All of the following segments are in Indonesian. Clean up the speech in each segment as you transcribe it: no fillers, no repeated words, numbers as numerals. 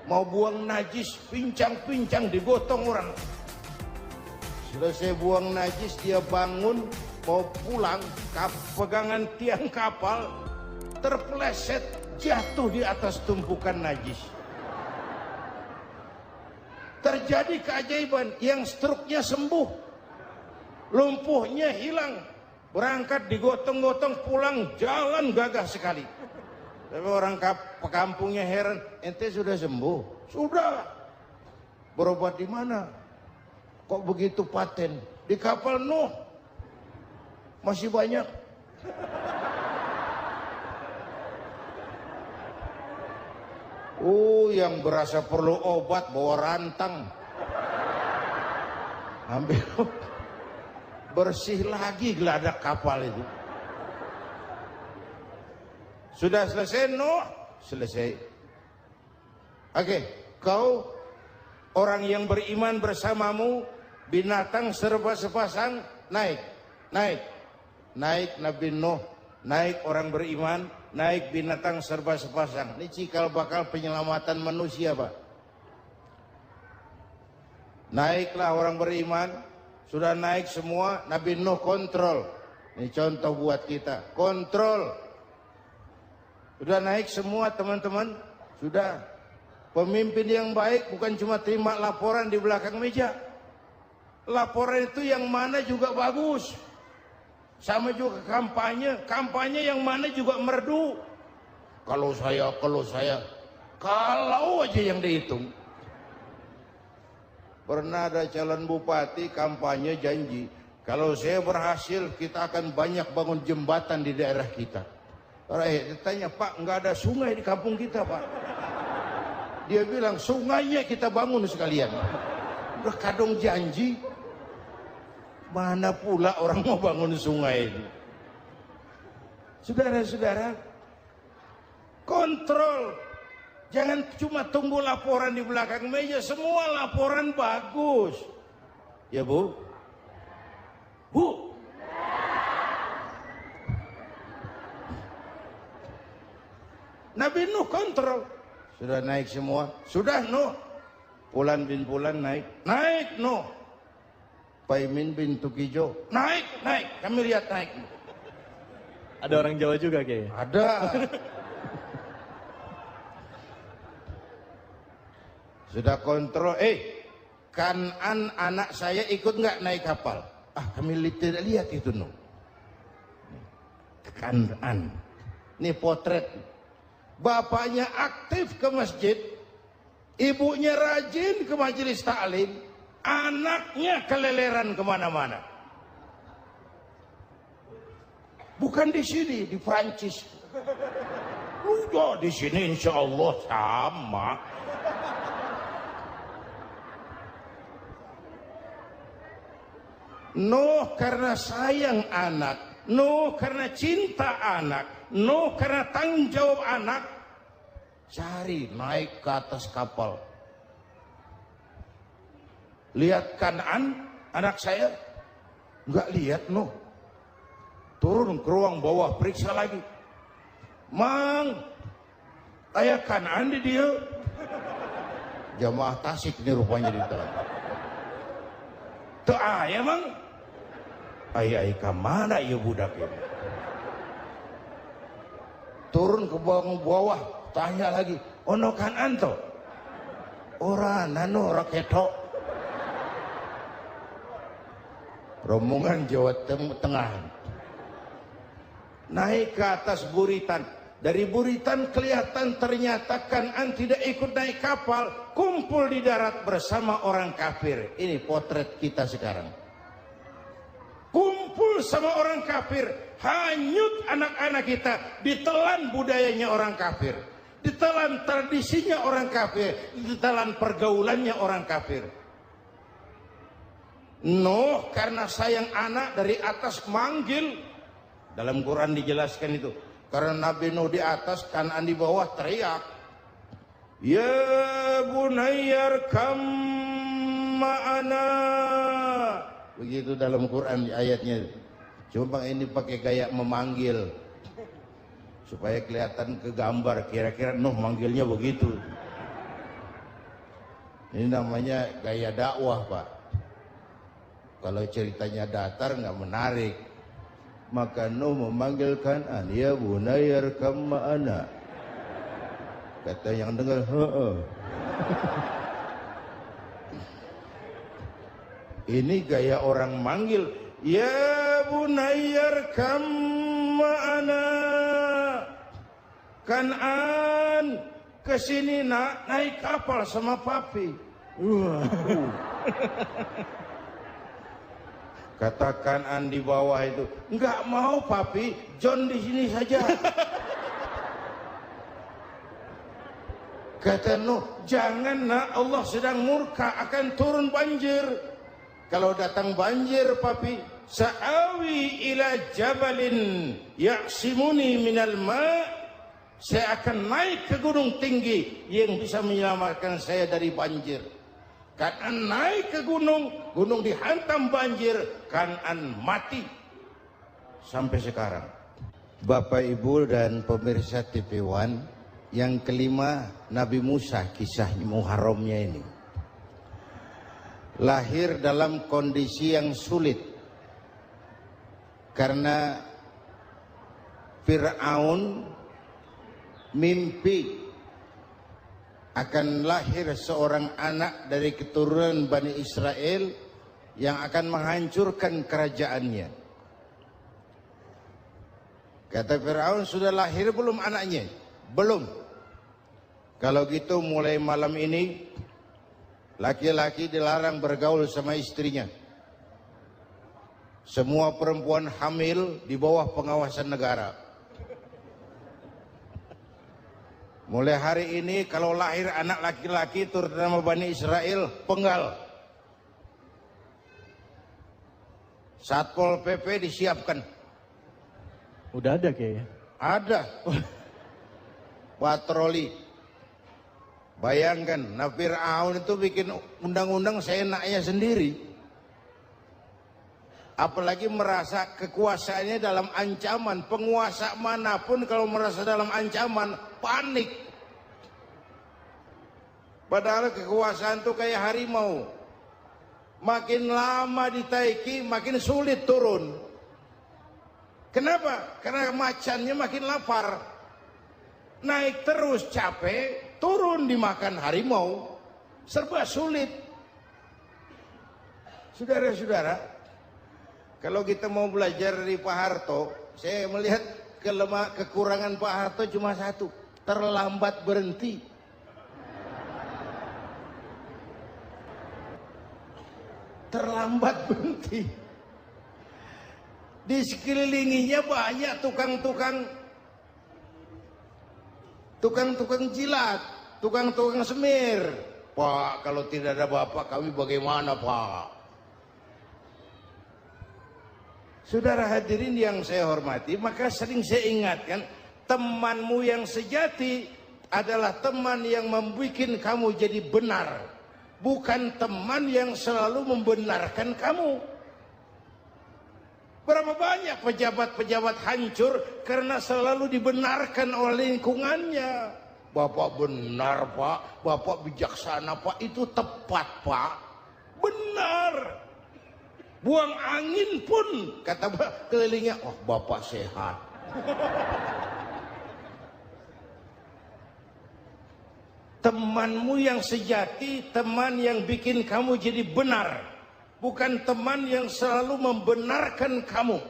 mau buang najis, pincang-pincang digotong orang. Selesai buang najis dia bangun mau pulang, pegangan tiang kapal terpeleset jatuh di atas tumpukan najis. Terjadi keajaiban, yang struknya sembuh, lumpuhnya hilang, berangkat digotong-gotong pulang jalan gagah sekali. Tapi orang kampungnya heran, ente sudah sembuh? Sudah. Berobat di mana? Kok begitu paten? Di kapal Nuh. Masih banyak. Yang berasa perlu obat bawa rantang. Ambil bersih lagi geladak kapal itu. Sudah selesai Nuh? Selesai. Oke, kau orang yang beriman bersamamu, binatang serba sepasang, naik. Naik Nabi Nuh, naik orang beriman, naik binatang serba sepasang. Ini cikal bakal penyelamatan manusia, Pak. Naiklah orang beriman, sudah naik semua, Nabi Nuh kontrol. Ini contoh buat kita, kontrol. Sudah naik semua teman-teman, sudah. Pemimpin yang baik bukan cuma terima laporan di belakang meja. Laporan itu yang mana juga bagus. Sama juga kampanye yang mana juga merdu. Kalau aja yang dihitung. Pernah ada calon bupati kampanye janji, kalau saya berhasil kita akan banyak bangun jembatan di daerah kita. Dia tanya, Pak, nggak ada sungai di kampung kita, Pak. Dia bilang, sungainya kita bangun sekalian. Udah kadung janji, mana pula orang mau bangun sungai ini. Saudara-saudara, kontrol. Jangan cuma tunggu laporan di belakang meja, semua laporan bagus. Ya, Bu? Bu? Nabi Nuh kontrol. Sudah naik semua? Sudah, Nuh. Pulan bin Pulan naik. Naik, Nuh. Paimin bin Tukijo. Naik. Kami lihat naik. Ada orang Jawa juga kayaknya. Ada. Sudah kontrol. Kanan anak saya ikut nggak naik kapal? Kami tidak lihat itu, Nuh. Kanan. Ini potret. Bapaknya aktif ke masjid, ibunya rajin ke majelis taklim, anaknya keleleran kemana-mana. Bukan di sini, di Prancis. Udah di sini insya Allah sama. Nuh karena sayang anak, Nuh karena cinta anak, Nuh karena tanggung jawab anak, cari naik ke atas kapal. Lihat Kan'an, anak saya, nggak lihat Nuh. Turun ke ruang bawah, periksa lagi. Mang, ayah Kan'an di dia. Jamaah Tasik ini rupanya di dalam. Tuh ayah, Mang. Ayah kemana ya budak ini? Turun ke bawah, tanya lagi, ono Kan'an to? Ora nano raketo. Rombongan Jawa Tengah. Naik ke atas buritan. Dari buritan kelihatan ternyata Kan'an tidak ikut naik kapal, kumpul di darat bersama orang kafir. Ini potret kita sekarang. Kumpul sama orang kafir, hanyut anak-anak kita, ditelan budayanya orang kafir, ditelan tradisinya orang kafir, ditelan pergaulannya orang kafir. Nuh karena sayang anak dari atas manggil. Dalam Quran dijelaskan itu. Karena Nabi Nuh di atas, Kan'an di bawah teriak. Ya bunayyar kam ma'ana. Begitu dalam Quran ayatnya. Cuma ini pakai gaya memanggil. Supaya kelihatan ke gambar. Kira-kira Nuh manggilnya begitu. Ini namanya gaya dakwah, Pak. Kalau ceritanya datar nggak menarik. Maka Nuh memanggil Kan'an, ya bunayya arkam ma'ana. Kata yang dengar, heeh. Ini gaya orang manggil, ya bunayya arkam ma'ana. Kan'an, kesini nak, naik kapal sama papi. Kata Kan'an di bawah itu, enggak mau papi, John di sini saja. Kata Nuh, jangan nak, Allah sedang murka, akan turun banjir. Kalau datang banjir papi, sa'awi ila jabalin ya'simuni minal ma'. Saya akan naik ke gunung tinggi yang bisa menyelamatkan saya dari banjir. Kan'an naik ke gunung, gunung dihantam banjir, Kan'an mati. Sampai sekarang. Bapak Ibu dan pemirsa TV One, yang kelima Nabi Musa, kisah Muharramnya ini. Lahir dalam kondisi yang sulit. Karena Fir'aun mimpi akan lahir seorang anak dari keturunan Bani Israel yang akan menghancurkan kerajaannya. Kata Fir'aun, sudah lahir belum anaknya? Belum. Kalau gitu mulai malam ini laki-laki dilarang bergaul sama istrinya. Semua perempuan hamil di bawah pengawasan negara. Mulai hari ini kalau lahir anak laki-laki terutama Bani Israel, penggal. Satpol PP disiapkan. Udah ada kayaknya. Ada. Patroli. Bayangkan, nah Fir'aun itu bikin undang-undang seenaknya sendiri. Apalagi merasa kekuasaannya dalam ancaman. Penguasa manapun kalau merasa dalam ancaman, panik. Padahal kekuasaan itu kayak harimau. Makin lama ditaiki, makin sulit turun. Kenapa? Karena macannya makin lapar. Naik terus capek, turun dimakan harimau. Serba sulit. Saudara-saudara, kalau kita mau belajar dari Pak Harto, saya melihat kekurangan Pak Harto cuma satu, terlambat berhenti. Terlambat berhenti. Di sekelilinginya banyak tukang jilat, tukang semir. Pak, kalau tidak ada bapak kami bagaimana, Pak? Saudara hadirin yang saya hormati, maka sering saya ingatkan, temanmu yang sejati adalah teman yang membuat kamu jadi benar, bukan teman yang selalu membenarkan kamu. Berapa banyak pejabat-pejabat hancur karena selalu dibenarkan oleh lingkungannya. Bapak benar, Pak. Bapak bijaksana, Pak. Itu tepat, Pak. Benar. Buang angin pun, kata kelilingnya, oh Bapak sehat. Temanmu yang sejati, teman yang bikin kamu jadi benar, bukan teman yang selalu membenarkan kamu.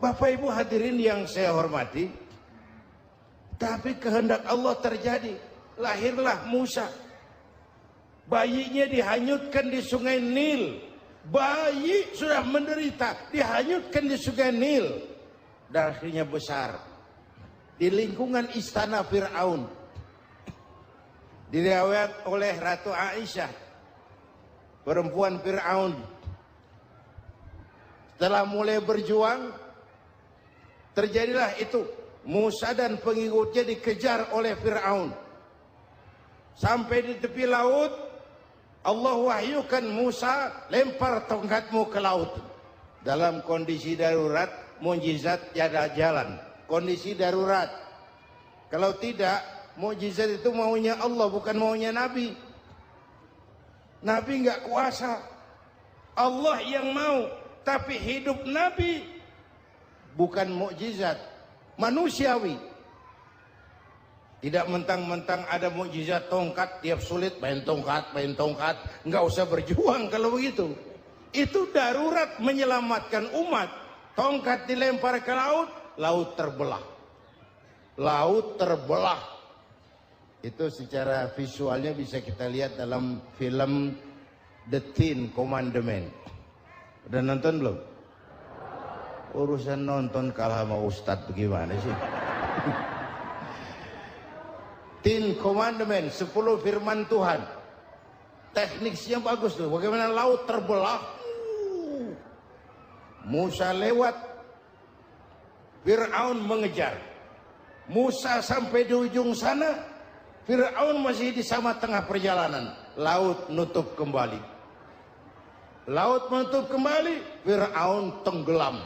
Bapak Ibu hadirin yang saya hormati, tapi kehendak Allah terjadi. Lahirlah Musa. Bayinya dihanyutkan di sungai Nil. Bayi sudah menderita, dihanyutkan di sungai Nil. Dan akhirnya besar. Di lingkungan istana Fir'aun. Diriwayat oleh Ratu Aisyah, perempuan Fir'aun. Setelah mulai berjuang, terjadilah itu. Musa dan pengikutnya dikejar oleh Fir'aun. Sampai di tepi laut, Allah wahyukan Musa, lempar tongkatmu ke laut. Dalam kondisi darurat, mukjizat tiada jalan. Kondisi darurat. Kalau tidak, Mukjizat itu maunya Allah, bukan maunya Nabi. Nabi nggak kuasa, Allah yang mau. Tapi hidup Nabi bukan mukjizat, manusiawi. Tidak mentang-mentang ada mukjizat tongkat, tiap sulit main tongkat, nggak usah berjuang kalau begitu. Itu darurat menyelamatkan umat. Tongkat dilempar ke laut, laut terbelah. Laut terbelah. Itu secara visualnya bisa kita lihat dalam film The Ten Commandments. Udah nonton belum? Urusan nonton kalah sama Ustadz bagaimana sih? Ten Commandments, 10 firman Tuhan. Tekniknya bagus tuh. Bagaimana laut terbelah. Musa lewat. Fir'aun mengejar. Musa sampai di ujung sana. Fir'aun masih di sama tengah perjalanan. Laut nutup kembali. Laut menutup kembali. Fir'aun tenggelam.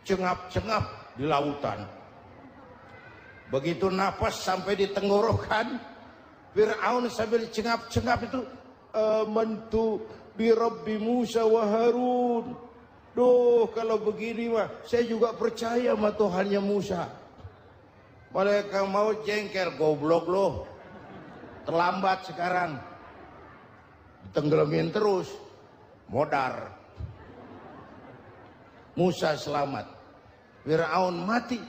Cengap-cengap di lautan. Begitu nafas sampai di tenggorokan, Fir'aun sambil cengap-cengap itu, amantu bi Rabbi Musa wa Harun. Duh, kalau begini mah saya juga percaya sama Tuhannya Musa. Mereka mau jengkel, goblok loh. Terlambat sekarang. Tenggelamin terus. Modar. Musa selamat. Fir'aun mati.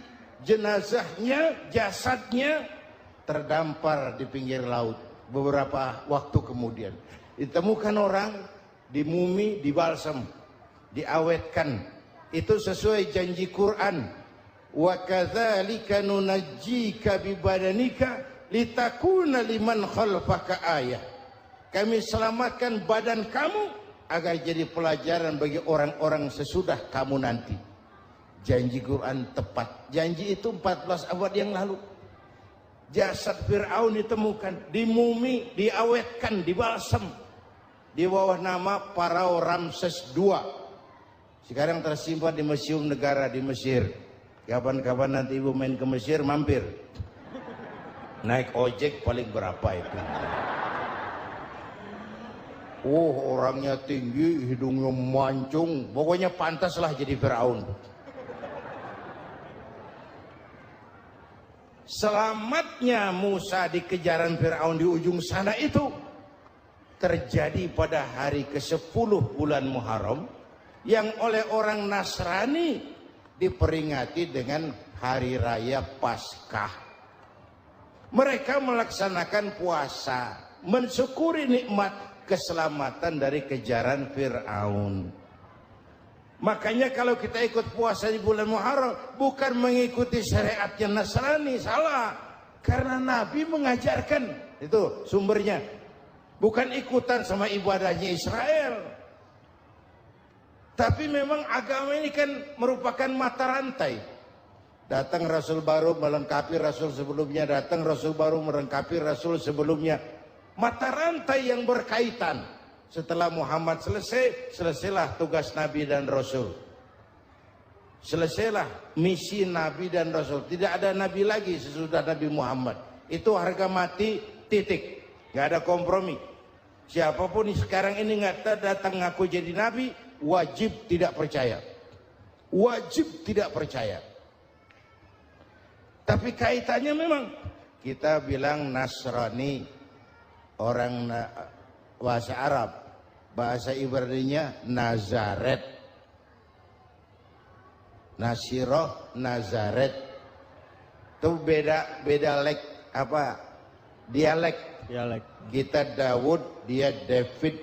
Jenazahnya, jasadnya terdampar di pinggir laut. Beberapa waktu kemudian ditemukan orang, dimumi, dibalsam, diawetkan. Itu sesuai janji Quran. Wa kadzalika nunajjika bi badanika litakuna liman khalfaka ayah. Kami selamatkan badan kamu agar jadi pelajaran bagi orang-orang sesudah kamu nanti. Janji Quran tepat. Janji itu 14 abad yang lalu. Jasad Fir'aun ditemukan, dimumi, diawetkan, dibalsam. Di bawah nama Pharao Ramses II. Sekarang tersimpan di Museum Negara di Mesir. Kapan-kapan nanti ibu main ke Mesir, mampir. Naik ojek paling berapa itu? Oh, orangnya tinggi, hidungnya mancung. Pokoknya pantaslah jadi Fir'aun. Selamatnya Musa di kejaran Fir'aun di ujung sana itu terjadi pada hari ke-10 bulan Muharram, yang oleh orang Nasrani diperingati dengan hari raya Paskah. Mereka melaksanakan puasa, mensyukuri nikmat keselamatan dari kejaran Fir'aun. Makanya kalau kita ikut puasa di bulan Muharram, bukan mengikuti syariatnya Nasrani, salah. Karena Nabi mengajarkan, itu sumbernya. Bukan ikutan sama ibadahnya Israel. Tapi memang agama ini kan merupakan mata rantai. Datang Rasul baru melengkapi Rasul sebelumnya, datang Rasul baru melengkapi Rasul sebelumnya. Mata rantai yang berkaitan. Setelah Muhammad selesai, selesailah tugas Nabi dan Rasul. Selesailah misi Nabi dan Rasul. Tidak ada Nabi lagi sesudah Nabi Muhammad. Itu harga mati, titik. Nggak ada kompromi. Siapapun sekarang ini nggak datang ngaku jadi Nabi, wajib tidak percaya. Wajib tidak percaya. Tapi kaitannya memang, kita bilang Nasrani, orang bahasa Arab. Bahasa Ibraninya Nazaret. Nasiroh, Nazaret. Itu beda dialek. Kita Daud, dia David.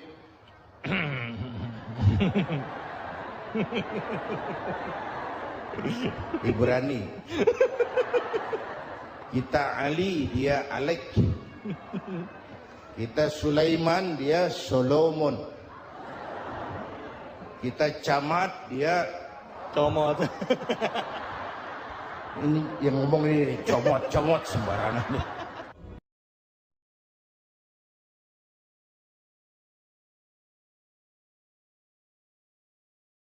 Ibrani. Kita Ali, dia Alek. Kita Sulaiman, dia Solomon. Kita Camat, dia Comot. Ini yang ngomong ini comot sembarangan.